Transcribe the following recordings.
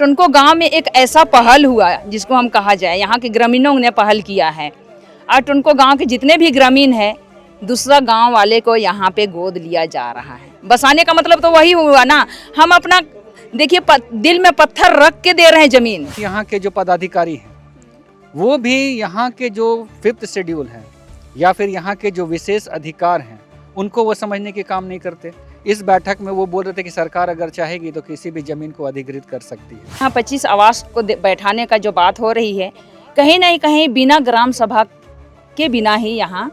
टुनको गांव में एक ऐसा पहल हुआ जिसको हम कहा जाए, यहाँ के ग्रामीणों ने पहल किया है। और टुनको गांव के जितने भी ग्रामीण हैं, दूसरा गांव वाले को यहाँ पे गोद लिया जा रहा है। बसाने का मतलब तो वही हुआ ना, हम अपना देखिए दिल में पत्थर रख के दे रहे हैं जमीन। यहाँ के जो पदाधिकारी हैं वो भी यहाँ के जो 5th शेड्यूल हैं या फिर यहाँ के जो विशेष अधिकार हैं उनको वो समझने के काम नहीं करते। इस बैठक में वो बोल रहे थे कि सरकार अगर चाहेगी तो किसी भी जमीन को अधिग्रहित कर सकती है। यहाँ 25 आवास को बैठाने का जो बात हो रही है, कहीं ना कहीं बिना ग्राम सभा के बिना ही यहाँ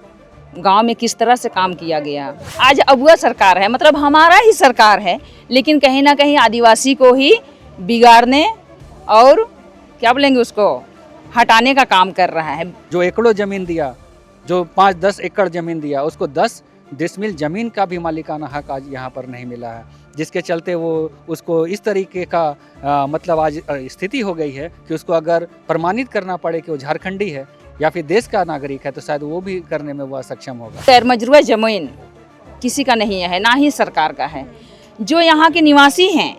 गांव में किस तरह से काम किया गया। आज अबुआ सरकार है, मतलब हमारा ही सरकार है, लेकिन कहीं ना कहीं आदिवासी को ही बिगाड़ने और क्या बोलेंगे उसको हटाने का काम कर रहा है। जो एकड़ों जमीन दिया, जो 5-10 एकड़ जमीन दिया, उसको 10 डिसमिल जमीन का भी मालिकाना हक आज यहाँ पर नहीं मिला है, जिसके चलते वो उसको इस तरीके का मतलब आज स्थिति हो गई है कि उसको अगर प्रमाणित करना पड़े कि वो झारखंडी है या फिर देश का नागरिक है तो शायद वो भी करने में वह सक्षम होगा। गैर मजरूआ जमीन किसी का नहीं है, ना ही सरकार का है। जो यहाँ के निवासी हैं,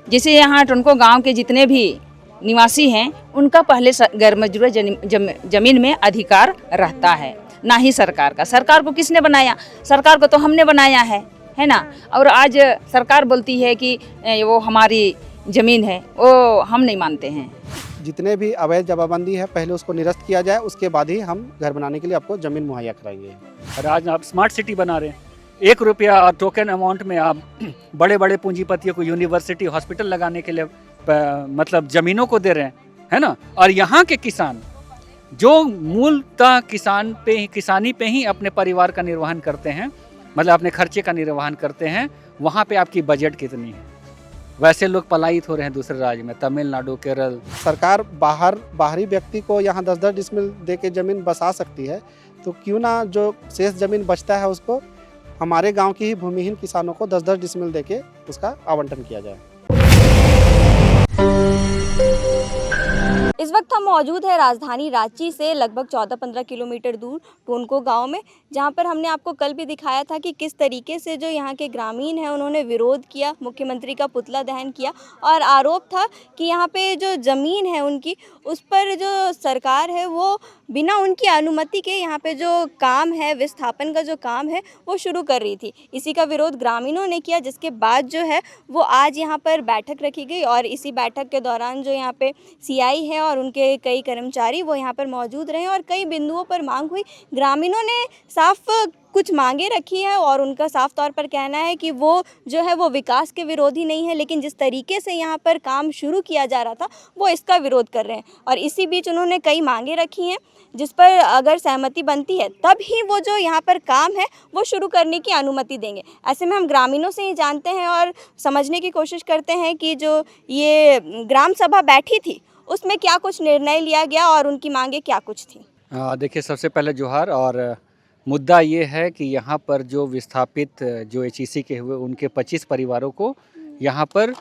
जैसे यहाँ टुनको गांव के जितने भी निवासी हैं, उनका पहले गैर मजरूआ जमीन में अधिकार रहता है, ना ही सरकार का। सरकार को किसने बनाया? सरकार को तो हमने बनाया है ना। और आज सरकार बोलती है कि वो हमारी ज़मीन है, वो हम नहीं मानते हैं। जितने भी अवैध जमाबंदी है पहले उसको निरस्त किया जाए, उसके बाद ही हम घर बनाने के लिए आपको ज़मीन मुहैया कराएंगे। और आज आप स्मार्ट सिटी बना रहे हैं, 1 रुपया और टोकन अमाउंट में आप बड़े बड़े पूंजीपतियों को यूनिवर्सिटी हॉस्पिटल लगाने के लिए मतलब ज़मीनों को दे रहे हैं, है ना। और यहाँ के किसान जो मूलतः किसानी पे ही अपने परिवार का निर्वहन करते हैं, मतलब अपने खर्चे का निर्वहन करते हैं, वहाँ पे आपकी बजट कितनी है? वैसे लोग पलायित हो रहे हैं दूसरे राज्य में, तमिलनाडु, केरल। सरकार बाहरी व्यक्ति को यहाँ 10-10 डिसमिल दे के ज़मीन बसा सकती है, तो क्यों ना जो शेष ज़मीन बचता है उसको हमारे गांव की ही भूमिहीन किसानों को 10-10 डिसमिल दे के उसका आवंटन किया जाए। इस वक्त हम मौजूद है राजधानी रांची से लगभग 14-15 किलोमीटर दूर टुनको गांव में, जहां पर हमने आपको कल भी दिखाया था कि किस तरीके से जो यहां के ग्रामीण हैं उन्होंने विरोध किया, मुख्यमंत्री का पुतला दहन किया और आरोप था कि यहां पे जो ज़मीन है उनकी, उस पर जो सरकार है वो बिना उनकी अनुमति के यहाँ पे जो काम है, विस्थापन का जो काम है वो शुरू कर रही थी। इसी का विरोध ग्रामीणों ने किया, जिसके बाद जो है वो आज यहाँ पर बैठक रखी गई और इसी बैठक के दौरान जो यहाँ पे सीआई है और उनके कई कर्मचारी वो यहाँ पर मौजूद रहे और कई बिंदुओं पर मांग हुई। ग्रामीणों ने साफ कुछ मांगे रखी है और उनका साफ तौर पर कहना है कि वो जो है वो विकास के विरोधी नहीं है, लेकिन जिस तरीके से यहाँ पर काम शुरू किया जा रहा था वो इसका विरोध कर रहे हैं। और इसी बीच उन्होंने कई मांगे रखी हैं जिस पर अगर सहमति बनती है तब ही वो जो यहाँ पर काम है वो शुरू करने की अनुमति देंगे। ऐसे में हम ग्रामीणों से ही जानते हैं और समझने की कोशिश करते हैं कि जो ये ग्राम सभा बैठी थी उसमें क्या कुछ निर्णय लिया गया और उनकी मांगे क्या कुछ थी। देखिए, सबसे पहले जोहार। और मुद्दा ये है कि यहाँ पर जो विस्थापित जो एचईसी के हुए उनके 25 परिवारों को यहाँ पर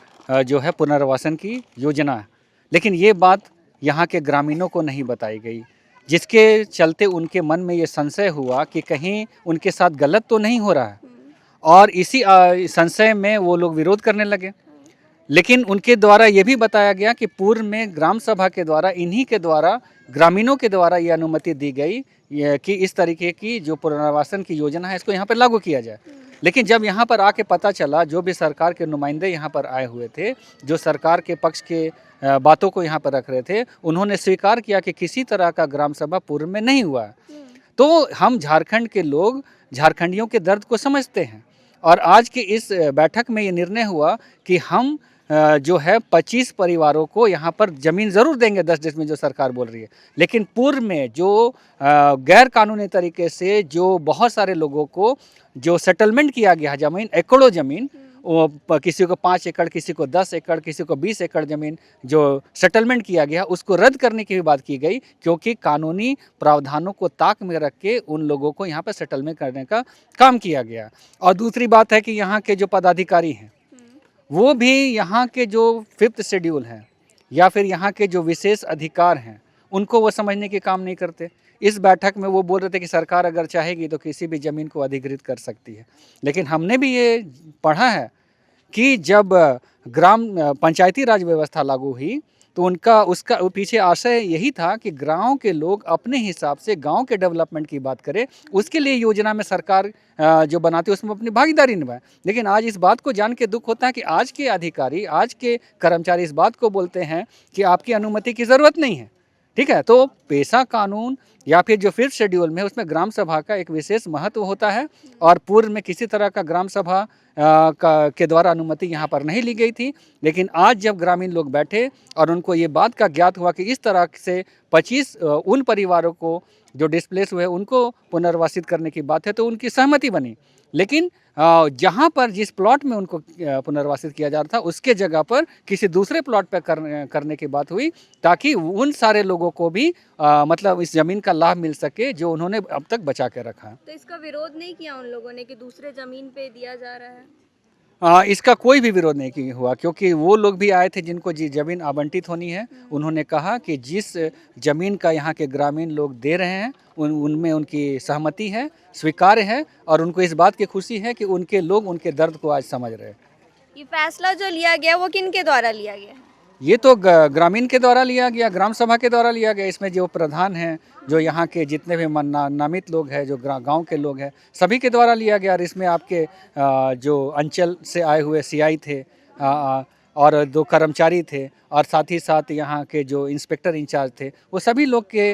जो है पुनर्वासन की योजना है, लेकिन ये बात यहाँ के ग्रामीणों को नहीं बताई गई, जिसके चलते उनके मन में ये संशय हुआ कि कहीं उनके साथ गलत तो नहीं हो रहा है, और इसी संशय में वो लोग विरोध करने लगे। लेकिन उनके द्वारा ये भी बताया गया कि पूर्व में ग्राम सभा के द्वारा, इन्हीं के द्वारा, ग्रामीणों के द्वारा ये अनुमति दी गई कि इस तरीके की जो पुनर्वासन की योजना है इसको यहाँ पर लागू किया जाए। लेकिन जब यहाँ पर आके पता चला, जो भी सरकार के नुमाइंदे यहाँ पर आए हुए थे, जो सरकार के पक्ष के बातों को यहाँ पर रख रहे थे, उन्होंने स्वीकार किया कि किसी तरह का ग्राम सभा पूर्व में नहीं हुआ। तो हम झारखंड के लोग झारखंडियों के दर्द को समझते हैं, और आज की इस बैठक में ये निर्णय हुआ कि हम जो है 25 परिवारों को यहाँ पर ज़मीन ज़रूर देंगे 10 डिसमिल जो सरकार बोल रही है। लेकिन पूर्व में जो गैर कानूनी तरीके से जो बहुत सारे लोगों को जो सेटलमेंट किया गया ज़मीन, एकड़ों ज़मीन, वो किसी को 5 एकड़, किसी को 10 एकड़, किसी को 20 एकड़ ज़मीन जो सेटलमेंट किया गया, उसको रद्द करने की भी बात की गई, क्योंकि कानूनी प्रावधानों को ताक में रख के उन लोगों को यहाँ पर सेटलमेंट करने का काम किया गया। और दूसरी बात है कि यहाँ के जो पदाधिकारी हैं वो भी यहाँ के जो 5th शेड्यूल हैं या फिर यहाँ के जो विशेष अधिकार हैं उनको वो समझने के काम नहीं करते। इस बैठक में वो बोल रहे थे कि सरकार अगर चाहेगी तो किसी भी ज़मीन को अधिग्रहित कर सकती है, लेकिन हमने भी ये पढ़ा है कि जब ग्राम पंचायती राज व्यवस्था लागू हुई तो उनका उसका पीछे आशय यही था कि गांव के लोग अपने हिसाब से गांव के डेवलपमेंट की बात करें, उसके लिए योजना में सरकार जो बनाती है उसमें अपनी भागीदारी निभाए। लेकिन आज इस बात को जान के दुख होता है कि आज के अधिकारी, आज के कर्मचारी इस बात को बोलते हैं कि आपकी अनुमति की ज़रूरत नहीं है। ठीक है, तो पेशा कानून या फिर जो 5th शेड्यूल में उसमें ग्राम सभा का एक विशेष महत्व होता है और पूर्व में किसी तरह का ग्राम सभा के द्वारा अनुमति यहाँ पर नहीं ली गई थी। लेकिन आज जब ग्रामीण लोग बैठे और उनको ये बात का ज्ञात हुआ कि इस तरह से 25 उन परिवारों को जो डिस्प्लेस हुए उनको पुनर्वासित करने की बात है, तो उनकी सहमति बनी। लेकिन जहाँ पर जिस प्लॉट में उनको पुनर्वासित किया जा रहा था उसके जगह पर किसी दूसरे प्लॉट पर करने की बात हुई, ताकि उन सारे लोगों को भी मतलब इस ज़मीन का लाभ मिल सके जो उन्होंने अब तक बचा के रखा है। तो इसका विरोध नहीं किया उन लोगों ने कि दूसरे ज़मीन पे दिया जा रहा है? इसका कोई भी विरोध नहीं हुआ, क्योंकि वो लोग भी आए थे जिनको ज़मीन आवंटित होनी है। उन्होंने कहा कि जिस ज़मीन का यहाँ के ग्रामीण लोग दे रहे हैं उनमें उनकी सहमति है, स्वीकार्य है और उनको इस बात की खुशी है कि उनके लोग उनके दर्द को आज समझ रहे हैं। ये फैसला जो लिया गया वो किन के द्वारा लिया गया? ये तो ग्रामीण के द्वारा लिया गया, ग्राम सभा के द्वारा लिया गया। इसमें जो प्रधान हैं, जो यहाँ के जितने भी नामित लोग हैं, जो गांव के लोग हैं, सभी के द्वारा लिया गया। और इसमें आपके जो अंचल से आए हुए सीआई थे और 2 कर्मचारी थे और साथ ही साथ यहाँ के जो इंस्पेक्टर इंचार्ज थे, वो सभी लोग के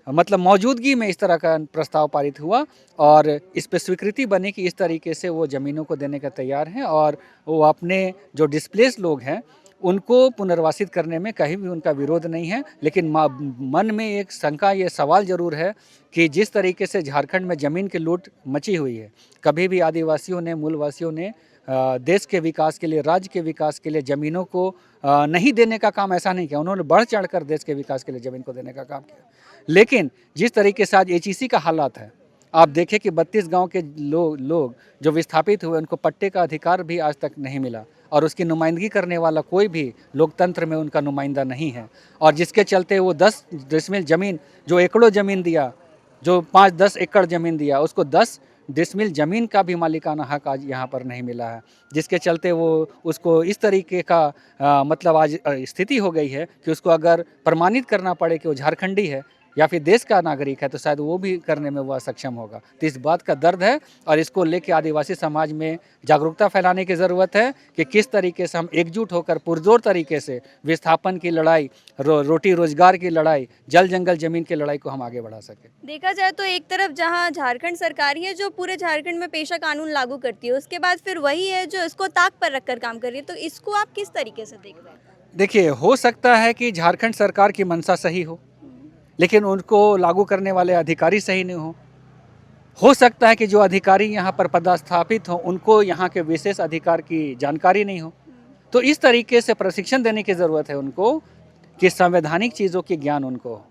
मतलब मौजूदगी में इस तरह का प्रस्ताव पारित हुआ और इस पर स्वीकृति बनी कि इस तरीके से वो ज़मीनों को देने का तैयार हैं और वो अपने जो डिस्प्लेस लोग हैं उनको पुनर्वासित करने में कहीं भी उनका विरोध नहीं है। लेकिन मन में एक शंका, ये सवाल ज़रूर है कि जिस तरीके से झारखंड में ज़मीन की लूट मची हुई है, कभी भी आदिवासियों ने, मूलवासियों ने देश के विकास के लिए, राज्य के विकास के लिए ज़मीनों को नहीं देने का काम ऐसा नहीं किया। उन्होंने बढ़ चढ़कर देश के विकास के लिए ज़मीन को देने का काम किया। लेकिन जिस तरीके से आज एचईसी का हालात है, आप देखें कि 32 गांव के लोग जो विस्थापित हुए उनको पट्टे का अधिकार भी आज तक नहीं मिला और उसकी नुमाइंदगी करने वाला कोई भी लोकतंत्र में उनका नुमाइंदा नहीं है। और जिसके चलते वो 10 डिसमिल ज़मीन, जो एकड़ों ज़मीन दिया, जो 5-10 एकड़ ज़मीन दिया, उसको 10 डिसमिल ज़मीन का भी मालिकाना हक आज यहाँ पर नहीं मिला है। जिसके चलते वो उसको इस तरीके का मतलब आज स्थिति हो गई है कि उसको अगर प्रमाणित करना पड़े कि वो झारखंडी है या फिर देश का नागरिक है तो शायद वो भी करने में वह सक्षम होगा। तो इस बात का दर्द है और इसको लेके आदिवासी समाज में जागरूकता फैलाने की ज़रूरत है कि किस तरीके से हम एकजुट होकर पुरजोर तरीके से विस्थापन की लड़ाई, रोटी रोजगार की लड़ाई, जल जंगल ज़मीन की लड़ाई को हम आगे बढ़ा सकें। देखा जाए तो एक तरफ जहां झारखंड सरकार है जो पूरे झारखंड में पेशा कानून लागू करती है, उसके बाद फिर वही है जो इसको ताक पर रखकर काम कर रही है, तो इसको आप किस तरीके से देख रहे हैं? देखिए, हो सकता है कि झारखंड सरकार की मंशा सही हो, लेकिन उनको लागू करने वाले अधिकारी सही नहीं हो सकता है कि जो अधिकारी यहाँ पर पदस्थापित हों उनको यहाँ के विशेष अधिकार की जानकारी नहीं हो। तो इस तरीके से प्रशिक्षण देने की ज़रूरत है उनको कि संवैधानिक चीज़ों की ज्ञान उनको हो,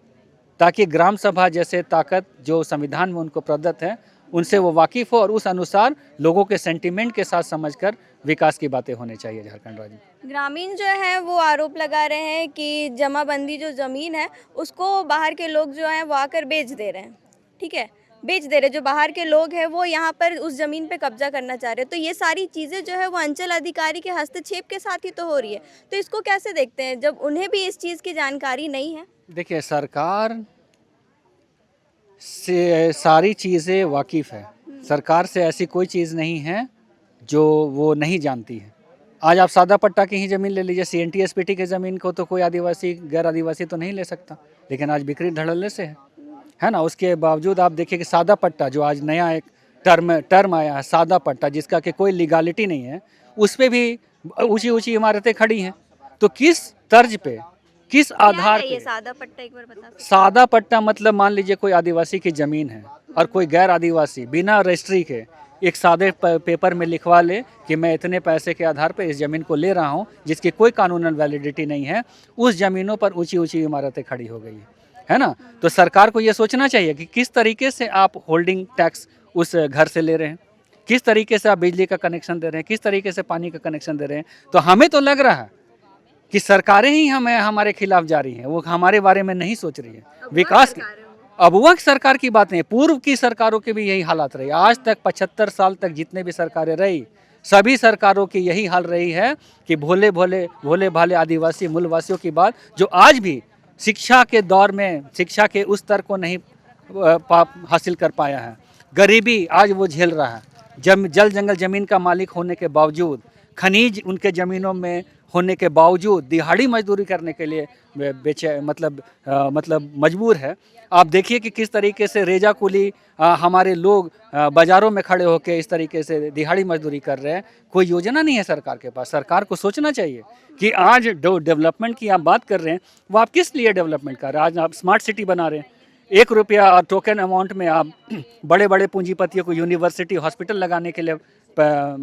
ताकि ग्राम सभा जैसे ताकत जो संविधान में उनको प्रदत्त है उनसे वो वाकिफ़ हो और उस अनुसार लोगों के सेंटिमेंट के साथ समझकर विकास की बातें होनी चाहिए झारखंड राज्य में। ग्रामीण जो है वो आरोप लगा रहे हैं कि जमाबंदी जो ज़मीन है उसको बाहर के लोग जो हैं वो आकर बेच दे रहे हैं। ठीक है, बेच दे रहे, जो बाहर के लोग हैं वो यहाँ पर उस ज़मीन पे कब्जा करना चाह रहे हैं। तो ये सारी चीज़ें जो है वो अंचल अधिकारी के हस्तक्षेप के साथ ही तो हो रही है, तो इसको कैसे देखते हैं जब उन्हें भी इस चीज़ की जानकारी नहीं है? देखिए, सरकार से सारी चीज़ें वाकिफ़ है। सरकार से ऐसी कोई चीज़ नहीं है जो वो नहीं जानती है। आज आप सादा पट्टा की ही ज़मीन ले लीजिए, CNT-SPT की ज़मीन को तो कोई आदिवासी, गैर आदिवासी तो नहीं ले सकता, लेकिन आज बिक्री धड़ल्ले से है ना। उसके बावजूद आप देखिए कि सादा पट्टा, जो आज नया एक टर्म आया है, सादा पट्टा, जिसका कि कोई लीगालिटी नहीं है, उस पर भी ऊंची ऊंची इमारतें खड़ी हैं। तो किस तर्ज पे, किस आधार पे? सादा पट्टा एक बार बता सकते हैं? सादा पट्टा मतलब मान लीजिए कोई आदिवासी की ज़मीन है और कोई गैर आदिवासी बिना रजिस्ट्री के एक सादे पेपर में लिखवा ले कि मैं इतने पैसे के आधार पर इस ज़मीन को ले रहा हूँ, जिसकी कोई कानूनन वैलिडिटी नहीं है, उस ज़मीनों पर ऊंची ऊंची इमारतें खड़ी हो गई है ना। तो सरकार को ये सोचना चाहिए कि किस तरीके से आप होल्डिंग टैक्स उस घर से ले रहे हैं, किस तरीके से आप बिजली का कनेक्शन दे रहे हैं, किस तरीके से पानी का कनेक्शन दे रहे हैं। तो हमें तो लग रहा है कि सरकारें ही हमारे खिलाफ जा रही हैं, वो हमारे बारे में नहीं सोच रही है विकास की। अब वह सरकार की बात नहीं, पूर्व की सरकारों के भी यही हालात रही। आज तक 75 साल तक जितने भी सरकारें रही, सभी सरकारों की यही हाल रही है कि भोले भाले आदिवासी मूलवासियों की बात जो आज भी शिक्षा के दौर में शिक्षा के उस स्तर को नहीं हासिल कर पाया है। गरीबी आज वो झेल रहा है। जल जंगल ज़मीन का मालिक होने के बावजूद, खनिज उनके ज़मीनों में होने के बावजूद दिहाड़ी मजदूरी करने के लिए मतलब मजबूर है। आप देखिए कि किस तरीके से रेजा कुली हमारे लोग बाज़ारों में खड़े होकर इस तरीके से दिहाड़ी मजदूरी कर रहे हैं। कोई योजना नहीं है सरकार के पास। सरकार को सोचना चाहिए कि आज जो डेवलपमेंट की आप बात कर रहे हैं वो आप किस लिए डेवलपमेंट कर रहे हैं। आज आप स्मार्ट सिटी बना रहे हैं, 1 रुपया और टोकन अमाउंट में आप बड़े बड़े पूंजीपतियों को यूनिवर्सिटी हॉस्पिटल लगाने के लिए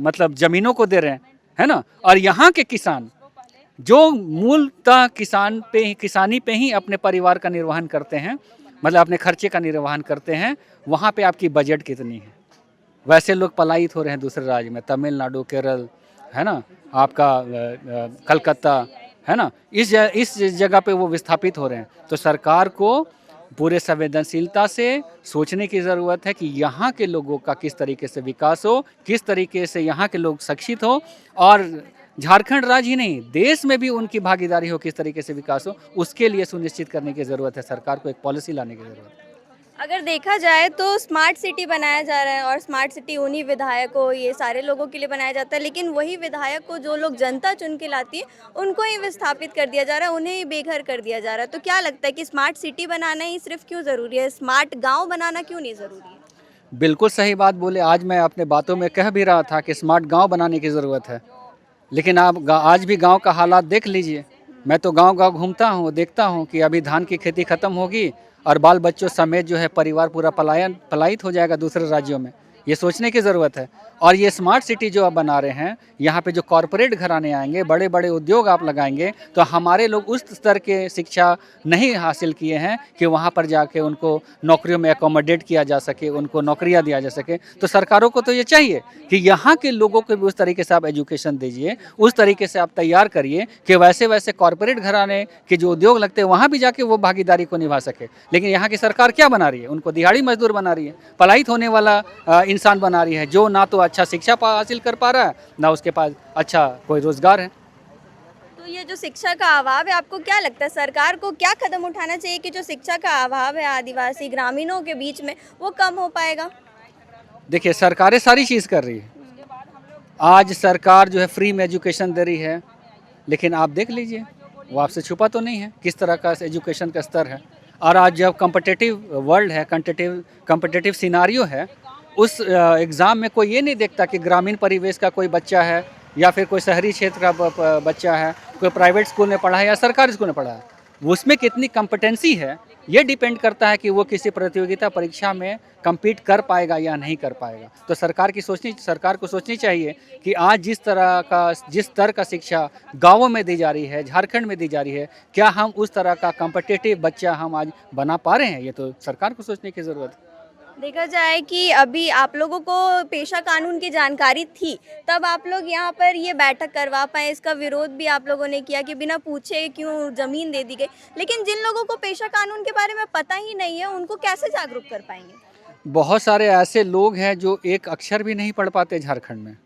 मतलब ज़मीनों को दे रहे हैं, है ना। और यहाँ के किसान जो मूलतः किसानी पे ही अपने परिवार का निर्वहन करते हैं, मतलब अपने खर्चे का निर्वहन करते हैं, वहाँ पे आपकी बजट कितनी है। वैसे लोग पलायित हो रहे हैं दूसरे राज्य में, तमिलनाडु, केरल, है ना, आपका कलकत्ता, है ना, इस जगह पे वो विस्थापित हो रहे हैं। तो सरकार को पूरे संवेदनशीलता से सोचने की ज़रूरत है कि यहाँ के लोगों का किस तरीके से विकास हो, किस तरीके से यहाँ के लोग शिक्षित हो, और झारखंड राज्य ही नहीं देश में भी उनकी भागीदारी हो, किस तरीके से विकास हो, उसके लिए सुनिश्चित करने की ज़रूरत है। सरकार को एक पॉलिसी लाने की ज़रूरत है। अगर देखा जाए तो स्मार्ट सिटी बनाया जा रहा है और स्मार्ट सिटी उन्हीं विधायकों, ये सारे लोगों के लिए बनाया जाता है, लेकिन वही विधायक को जो लोग जनता चुन के लाती है उनको ही विस्थापित कर दिया जा रहा है, उन्हें ही बेघर कर दिया जा रहा है। तो क्या लगता है कि स्मार्ट सिटी बनाना ही सिर्फ क्यों ज़रूरी है, स्मार्ट गाँव बनाना क्यों नहीं ज़रूरी है? बिल्कुल सही बात बोले। आज मैं अपने बातों में कह भी रहा था कि स्मार्ट गाँव बनाने की ज़रूरत है, लेकिन आप आज भी गाँव का हालात देख लीजिए। मैं तो गाँव घूमता हूँ, देखता हूँ कि अभी धान की खेती ख़त्म होगी और बाल बच्चों समेत जो है परिवार पूरा पलायित हो जाएगा दूसरे राज्यों में। ये सोचने की ज़रूरत है। और ये स्मार्ट सिटी जो आप बना रहे हैं, यहाँ पे जो कॉरपोरेट घराने आएंगे, बड़े बड़े उद्योग आप लगाएंगे, तो हमारे लोग उस स्तर के शिक्षा नहीं हासिल किए हैं कि वहाँ पर जाके उनको नौकरियों में एकोमोडेट किया जा सके, उनको नौकरियाँ दिया जा सके। तो सरकारों को तो ये चाहिए कि यहाँ के लोगों को भी उस तरीके से आप एजुकेशन दीजिए, उस तरीके से आप तैयार करिए कि वैसे कॉरपोरेट घराने के जो उद्योग लगते हैं वहाँ भी जाके वो भागीदारी को निभा सके। लेकिन यहाँ की सरकार क्या बना रही है? उनको दिहाड़ी मजदूर बना रही है, पलायित होने वाला इंसान बना रही है, जो ना तो अच्छा शिक्षा हासिल कर पा रहा है, ना उसके पास अच्छा कोई रोजगार है। तो ये जो शिक्षा का अभाव है, आपको क्या लगता है सरकार को क्या कदम उठाना चाहिए कि जो शिक्षा का अभाव है आदिवासी ग्रामीणों के बीच में वो कम हो पाएगा? देखिए, सरकारें सारी चीज़ कर रही है। आज सरकार जो है फ्री में एजुकेशन दे रही है, लेकिन आप देख लीजिए वो आपसे छुपा तो नहीं है किस तरह का एजुकेशन का स्तर है। और आज जब कॉम्पिटिटिव वर्ल्ड है, कॉम्पिटिटिव सिनारियो है, उस एग्ज़ाम में कोई ये नहीं देखता कि ग्रामीण परिवेश का कोई बच्चा है या फिर कोई शहरी क्षेत्र का बच्चा है, कोई प्राइवेट स्कूल में पढ़ा है या सरकारी स्कूल में पढ़ा है। उसमें कितनी कॉम्पिटेंसी है ये डिपेंड करता है कि वो किसी प्रतियोगिता परीक्षा में compete कर पाएगा या नहीं कर पाएगा। तो सरकार को सोचनी चाहिए कि आज जिस स्तर का शिक्षा गाँवों में दी जा रही है, झारखंड में दी जा रही है, क्या हम उस तरह का कॉम्पिटिटिव बच्चा हम आज बना पा रहे हैं? ये तो सरकार को सोचने की ज़रूरत है। देखा जाए कि अभी आप लोगों को पेशा कानून की जानकारी थी, तब आप लोग यहाँ पर ये बैठक करवा पाए। इसका विरोध भी आप लोगों ने किया कि बिना पूछे क्यों ज़मीन दे दी गई, लेकिन जिन लोगों को पेशा कानून के बारे में पता ही नहीं है उनको कैसे जागरूक कर पाएंगे? बहुत सारे ऐसे लोग हैं जो एक अक्षर भी नहीं पढ़ पाते झारखंड में,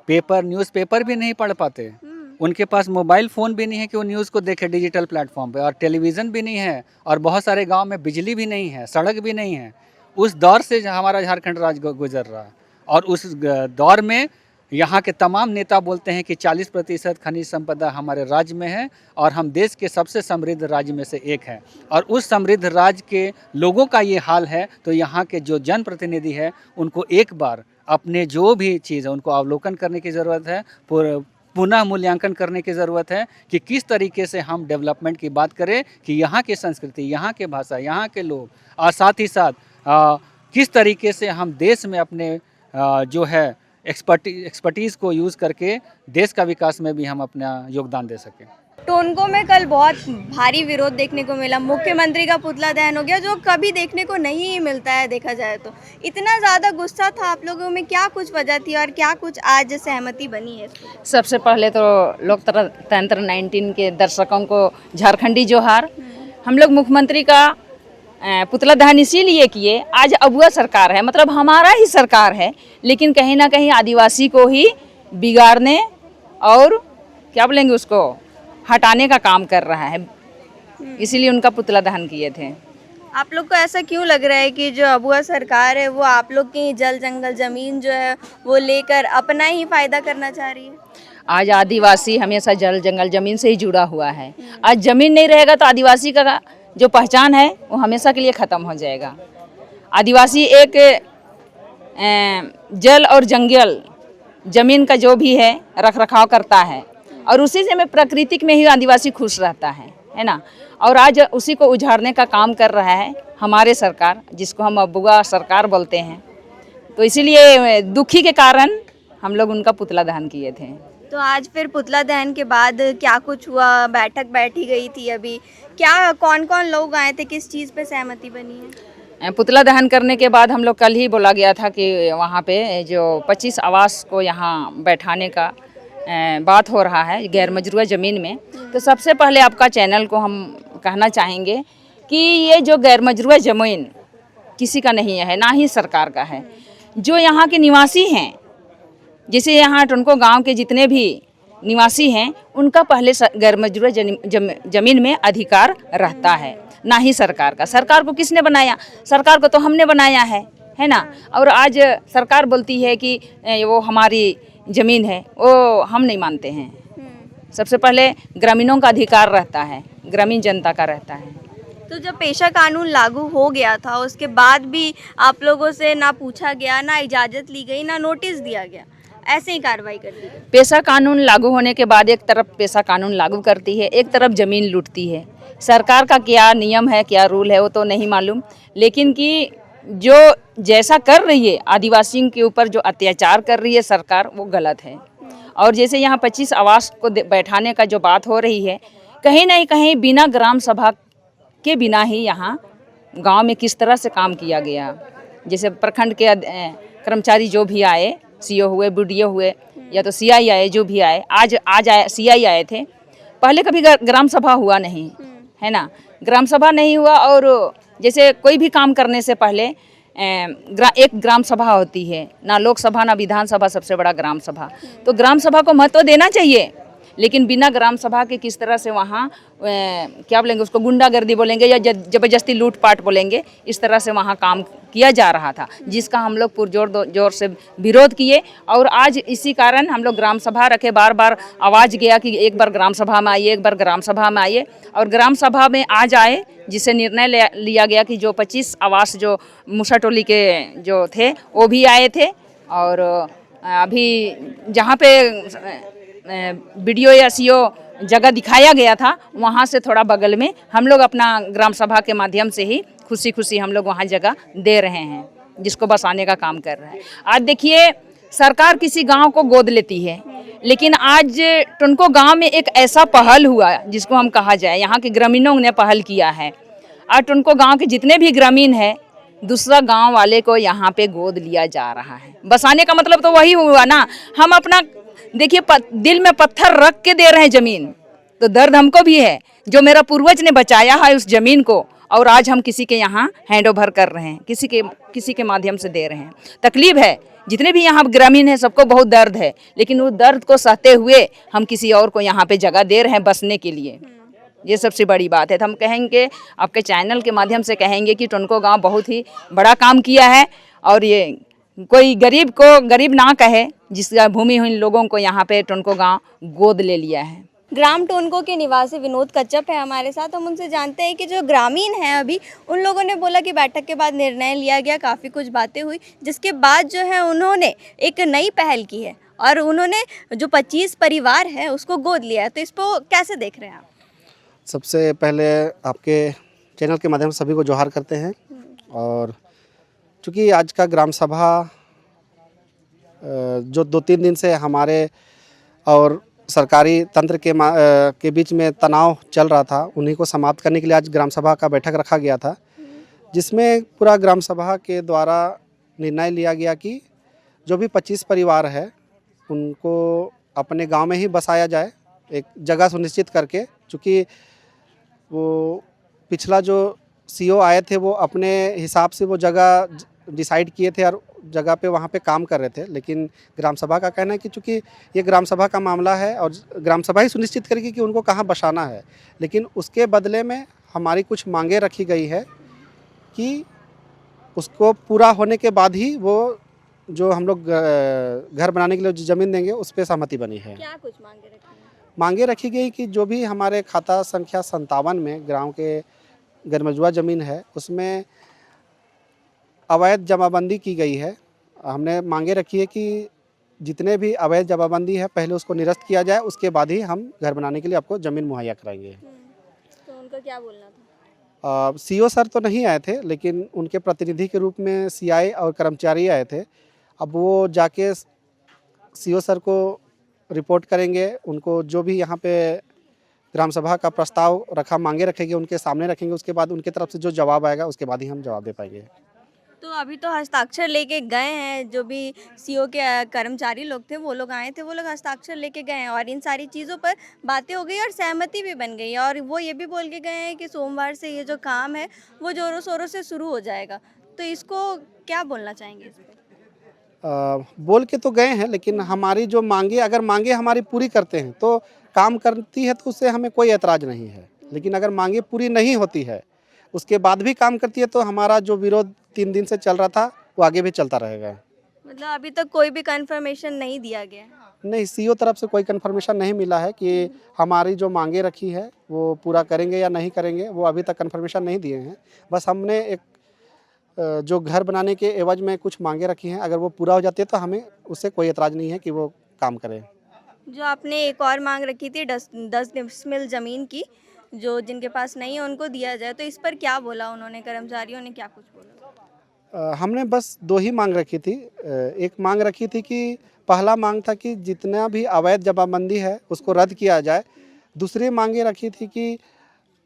न्यूज़पेपर भी नहीं पढ़ पाते, उनके पास मोबाइल फ़ोन भी नहीं है कि वो न्यूज़ को देखे डिजिटल प्लेटफॉर्म पे, और टेलीविज़न भी नहीं है, और बहुत सारे गांव में बिजली भी नहीं है, सड़क भी नहीं है। उस दौर से हमारा झारखंड राज्य गुजर रहा है, और उस दौर में यहाँ के तमाम नेता बोलते हैं कि 40% खनिज संपदा हमारे राज्य में है और हम देश के सबसे समृद्ध राज्य में से एक है। और उस समृद्ध राज्य के लोगों का ये हाल है, तो यहाँ के जो जनप्रतिनिधि है उनको एक बार अपने जो भी चीज़ है उनको अवलोकन करने की ज़रूरत है, पुनः मूल्यांकन करने की ज़रूरत है कि किस तरीके से हम डेवलपमेंट की बात करें कि यहाँ की संस्कृति, यहाँ के भाषा, यहाँ के लोग, और साथ ही साथ किस तरीके से हम देश में अपने जो है एक्सपर्टीज़ को यूज़ करके देश का विकास में भी हम अपना योगदान दे सकें। टोनको में कल बहुत भारी विरोध देखने को मिला, मुख्यमंत्री का पुतला दहन हो गया, जो कभी देखने को नहीं मिलता है। देखा जाए तो इतना ज़्यादा गुस्सा था आप लोगों में, क्या कुछ वजह थी और क्या कुछ आज सहमति बनी है? सबसे पहले तो लोकतंत्र 19 के दर्शकों को झारखंडी जोहार। हम लोग मुख्यमंत्री का पुतला दहन इसीलिए किए, आज अबुआ सरकार है, मतलब हमारा ही सरकार है, लेकिन कहीं ना कहीं आदिवासी को ही बिगाड़ने और क्या बोलेंगे उसको हटाने का काम कर रहा है, इसीलिए उनका पुतला दहन किए थे। आप लोग को ऐसा क्यों लग रहा है कि जो अबुआ सरकार है वो आप लोग की जल जंगल ज़मीन जो है वो लेकर अपना ही फ़ायदा करना चाह रही है? आज आदिवासी हमेशा जल जंगल जमीन से ही जुड़ा हुआ है। आज जमीन नहीं रहेगा तो आदिवासी का जो पहचान है वो हमेशा के लिए ख़त्म हो जाएगा। आदिवासी एक जल और जंगल जमीन का जो भी है रख रखाव करता है और उसी से में प्रकृतिक में ही आदिवासी खुश रहता है ना। और आज उसी को उजाड़ने का काम कर रहा है हमारे सरकार, जिसको हम अबुआ सरकार बोलते हैं। तो इसीलिए दुखी के कारण हम लोग उनका पुतला दहन किए थे। तो आज फिर पुतला दहन के बाद क्या कुछ हुआ? बैठक बैठी गई थी अभी, क्या कौन कौन लोग आए थे, किस चीज़ पे सहमति बनी है? पुतला दहन करने के बाद हम लोग कल ही बोला गया था कि वहाँ पे जो 25 आवास को यहाँ बैठाने का बात हो रहा है गैर मजरूआ ज़मीन में। तो सबसे पहले आपका चैनल को हम कहना चाहेंगे कि ये जो गैर मजरूआ ज़मीन किसी का नहीं है, ना ही सरकार का है। जो यहाँ के निवासी हैं, जैसे यहाँ टुनको गांव के जितने भी निवासी हैं, उनका पहले गैर मजरूआ ज़मीन में अधिकार रहता है, ना ही सरकार का। सरकार को किसने बनाया? सरकार को तो हमने बनाया है ना। और आज सरकार बोलती है कि वो हमारी ज़मीन है, वो हम नहीं मानते हैं। सबसे पहले ग्रामीणों का अधिकार रहता है, ग्रामीण जनता का रहता है। तो जब पेशा कानून लागू हो गया था उसके बाद भी आप लोगों से ना पूछा गया, ना इजाज़त ली गई, ना नोटिस दिया गया, ऐसे ही कार्रवाई कर दी गई? पेशा कानून लागू होने के बाद एक तरफ पेशा कानून लागू करती है, एक तरफ ज़मीन लूटती है। सरकार का क्या नियम है, क्या रूल है, वो तो नहीं मालूम, लेकिन कि जो जैसा कर रही है आदिवासियों के ऊपर, जो अत्याचार कर रही है सरकार, वो गलत है। और जैसे यहाँ 25 आवास को बैठाने का जो बात हो रही है, कहीं ना कहीं बिना ग्राम सभा के बिना ही यहाँ गांव में किस तरह से काम किया गया। जैसे प्रखंड के कर्मचारी जो भी आए, सीओ हुए, बीडीओ हुए, या तो सीआई आए, जो भी आए, आज आए सीआई आए थे। पहले कभी ग्राम सभा हुआ नहीं है ना, ग्राम सभा नहीं हुआ। और जैसे कोई भी काम करने से पहले एक ग्राम सभा होती है, ना लोकसभा ना विधानसभा, सबसे बड़ा ग्राम सभा। तो ग्राम सभा को महत्व देना चाहिए, लेकिन बिना ग्राम सभा के किस तरह से वहाँ क्या बोलेंगे उसको, गुंडागर्दी बोलेंगे या ज़बरदस्ती लूटपाट बोलेंगे, इस तरह से वहाँ काम किया जा रहा था, जिसका हम लोग पुरजोर जोर से विरोध किए। और आज इसी कारण हम लोग ग्राम सभा रखे, बार बार आवाज़ गया कि एक बार ग्राम सभा में आइए, एक बार ग्राम सभा में आइए। और ग्राम सभा में आज आए, जिसे निर्णय लिया गया कि जो 25 आवास जो मूसा टोली के जो थे वो भी आए थे। और अभी जहाँ पे वीडियो या सीओ जगह दिखाया गया था, वहाँ से थोड़ा बगल में हम लोग अपना ग्राम सभा के माध्यम से ही खुशी खुशी हम लोग वहाँ जगह दे रहे हैं, जिसको बसाने का काम कर रहे हैं। आज देखिए, सरकार किसी गांव को गोद लेती है, लेकिन आज टुनको गांव में एक ऐसा पहल हुआ जिसको हम कहा जाए, यहाँ के ग्रामीणों ने पहल किया है। आज टुनको गांव के जितने भी ग्रामीण हैं, दूसरा गांव वाले को यहाँ पे गोद लिया जा रहा है। बसाने का मतलब तो वही हुआ ना, हम अपना देखिए दिल में पत्थर रख के दे रहे हैं ज़मीन, तो दर्द हमको भी है, जो मेरा पूर्वज ने बचाया है उस ज़मीन को, और आज हम किसी के यहाँ हैंड ओवर कर रहे हैं, किसी के माध्यम से दे रहे हैं। तकलीफ है, जितने भी यहाँ ग्रामीण हैं सबको बहुत दर्द है, लेकिन उस दर्द को सहते हुए हम किसी और को यहाँ पे जगह दे रहे हैं बसने के लिए। ये सबसे बड़ी बात है। तो हम कहेंगे, आपके चैनल के माध्यम से कहेंगे कि टुनको गांव बहुत ही बड़ा काम किया है, और ये कोई गरीब को गरीब ना कहे, जिसका भूमिहीन लोगों को यहाँ पे टुनको गांव गोद ले लिया है। ग्राम टोनको के निवासी विनोद कच्छप है हमारे साथ। हम उनसे जानते हैं कि जो ग्रामीण हैं अभी, उन लोगों ने बोला कि बैठक के बाद निर्णय लिया गया, काफ़ी कुछ बातें हुई, जिसके बाद जो है उन्होंने एक नई पहल की है और उन्होंने जो 25 परिवार है उसको गोद लिया है। तो इसको कैसे देख रहे हैं आप? सबसे पहले आपके चैनल के माध्यम से सभी को जोहार करते हैं। और चूँकि आज का ग्राम सभा जो 2-3 दिन से हमारे और सरकारी तंत्र के बीच में तनाव चल रहा था, उन्हीं को समाप्त करने के लिए आज ग्राम सभा का बैठक रखा गया था, जिसमें पूरा ग्राम सभा के द्वारा निर्णय लिया गया कि जो भी 25 परिवार है उनको अपने गांव में ही बसाया जाए, एक जगह सुनिश्चित करके। चूँकि वो पिछला जो सीओ आए थे वो अपने हिसाब से वो जगह डिसाइड किए थे, और जगह पे वहाँ पे काम कर रहे थे, लेकिन ग्राम सभा का कहना है कि चूँकि ये ग्राम सभा का मामला है और ग्राम सभा ही सुनिश्चित करेगी कि उनको कहाँ बसाना है, लेकिन उसके बदले में हमारी कुछ मांगें रखी गई है कि उसको पूरा होने के बाद ही वो जो हम लोग घर बनाने के लिए जो ज़मीन देंगे उस पर सहमति बनी है। क्या कुछ मांगे रखी हैं? मांगे रखी गई कि जो भी हमारे खाता संख्या 57 में गांव के गरमजुआ ज़मीन है उसमें अवैध जमाबंदी की गई है। हमने मांगे रखी है कि जितने भी अवैध जमाबंदी है पहले उसको निरस्त किया जाए, उसके बाद ही हम घर बनाने के लिए आपको ज़मीन मुहैया कराएंगे। तो उनका क्या बोलना था? सीओ सर तो नहीं आए थे, लेकिन उनके प्रतिनिधि के रूप में सीआई और कर्मचारी आए थे। अब वो जाके सीओ सर को रिपोर्ट करेंगे, उनको जो भी यहाँ पे ग्राम सभा का प्रस्ताव रखा मांगे रखेंगे उनके सामने रखेंगे, उसके बाद उनके तरफ से जो जवाब आएगा उसके बाद ही हम जवाब दे पाएंगे। तो अभी तो हस्ताक्षर लेके गए हैं, जो भी सीओ के कर्मचारी लोग थे वो लोग आए थे, वो लोग हस्ताक्षर लेके गए हैं और इन सारी चीज़ों पर बातें हो गई और सहमति भी बन गई है और वो ये भी बोल के गए हैं कि सोमवार से ये जो काम है वो जोरों शोरों से शुरू हो जाएगा। तो इसको क्या बोलना चाहेंगे इस पर? बोल के तो गए हैं, लेकिन हमारी जो मांगे अगर मांगे हमारी पूरी करते हैं तो काम करती है तो उससे हमें कोई एतराज़ नहीं है, लेकिन अगर मांगे पूरी नहीं होती है उसके बाद भी काम करती है तो हमारा जो विरोध 3 दिन से चल रहा था वो आगे भी चलता रहेगा। मतलब अभी तक कोई भी कंफर्मेशन नहीं दिया गया? नहीं, सीओ तरफ से कोई कंफर्मेशन नहीं मिला है कि हमारी जो मांगे रखी है वो पूरा करेंगे या नहीं करेंगे, वो अभी तक कंफर्मेशन नहीं दिए हैं। बस हमने एक जो घर बनाने के एवज में कुछ मांगे रखी हैं, अगर वो पूरा हो जाती है तो हमें उससे कोई एतराज़ नहीं है कि वो काम करें। जो आपने एक और मांग रखी थी 10 डिसमिल ज़मीन की, जो जिनके पास नहीं है उनको दिया जाए, तो इस पर क्या बोला उन्होंने? कर्मचारियों ने क्या कुछ बोला? हमने बस 2 ही मांग रखी थी। एक मांग रखी थी कि पहला मांग था कि जितना भी अवैध जमाबंदी है उसको रद्द किया जाए। दूसरी मांगे रखी थी कि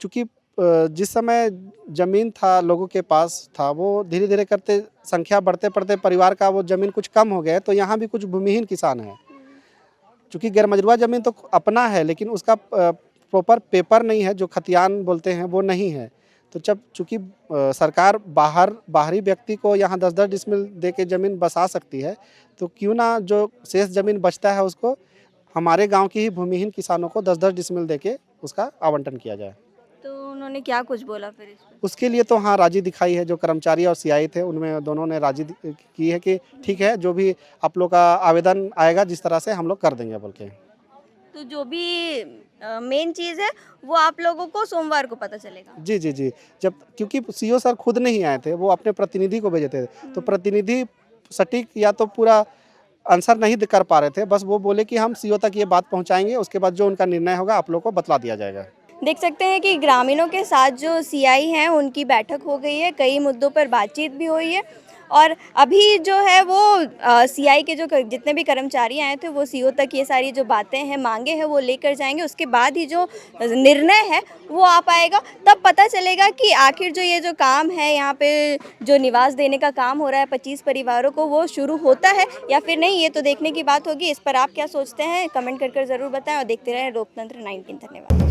चूँकि जिस समय ज़मीन था लोगों के पास था, वो धीरे धीरे करते संख्या बढ़ते बढ़ते परिवार का वो ज़मीन कुछ कम हो गया है, तो यहाँ भी कुछ भूमिहीन किसान हैं। चूँकि गैरमजरूआ ज़मीन तो अपना है, लेकिन उसका प्रॉपर पेपर नहीं है, जो खतियान बोलते हैं वो नहीं है। तो जब चूँकि सरकार बाहरी व्यक्ति को यहाँ 10-10 डिसमिल दे के ज़मीन बसा सकती है, तो क्यों ना जो शेष ज़मीन बचता है उसको हमारे गांव की ही भूमिहीन किसानों को 10-10 डिसमिल दे के उसका आवंटन किया जाए। तो उन्होंने क्या कुछ बोला फिर इस पर? उसके लिए तो हाँ राजी दिखाई है, जो कर्मचारी और सीआई थे उनमें दोनों ने राजी की है कि ठीक है, जो भी आप लोग का आवेदन आएगा जिस तरह से हम लोग कर देंगे बोल के। तो जो भी मेन चीज़ है वो आप लोगों को सोमवार को पता चलेगा? जी जी जी, जब क्योंकि सीओ सर खुद नहीं आए थे, वो अपने प्रतिनिधि को भेजे थे, तो प्रतिनिधि सटीक या तो पूरा आंसर नहीं कर पा रहे थे। बस वो बोले कि हम सीओ तक ये बात पहुंचाएंगे, उसके बाद जो उनका निर्णय होगा आप लोग को बतला दिया जाएगा। देख सकते हैं कि ग्रामीणों के साथ जो सीआई हैं उनकी बैठक हो गई है, कई मुद्दों पर बातचीत भी हुई है और अभी जो है वो सीआई के जो जितने भी कर्मचारी आए थे वो सीओ तक ये सारी जो बातें हैं, मांगे हैं वो लेकर जाएंगे। उसके बाद ही जो निर्णय है वो आ पाएगा, तब पता चलेगा कि आखिर जो ये जो काम है यहाँ पे जो निवास देने का काम हो रहा है 25 परिवारों को, वो शुरू होता है या फिर नहीं, ये तो देखने की बात होगी। इस पर आप क्या सोचते हैं कमेंट कर ज़रूर बताएं और देखते रहें लोकतंत्र 19। धन्यवाद।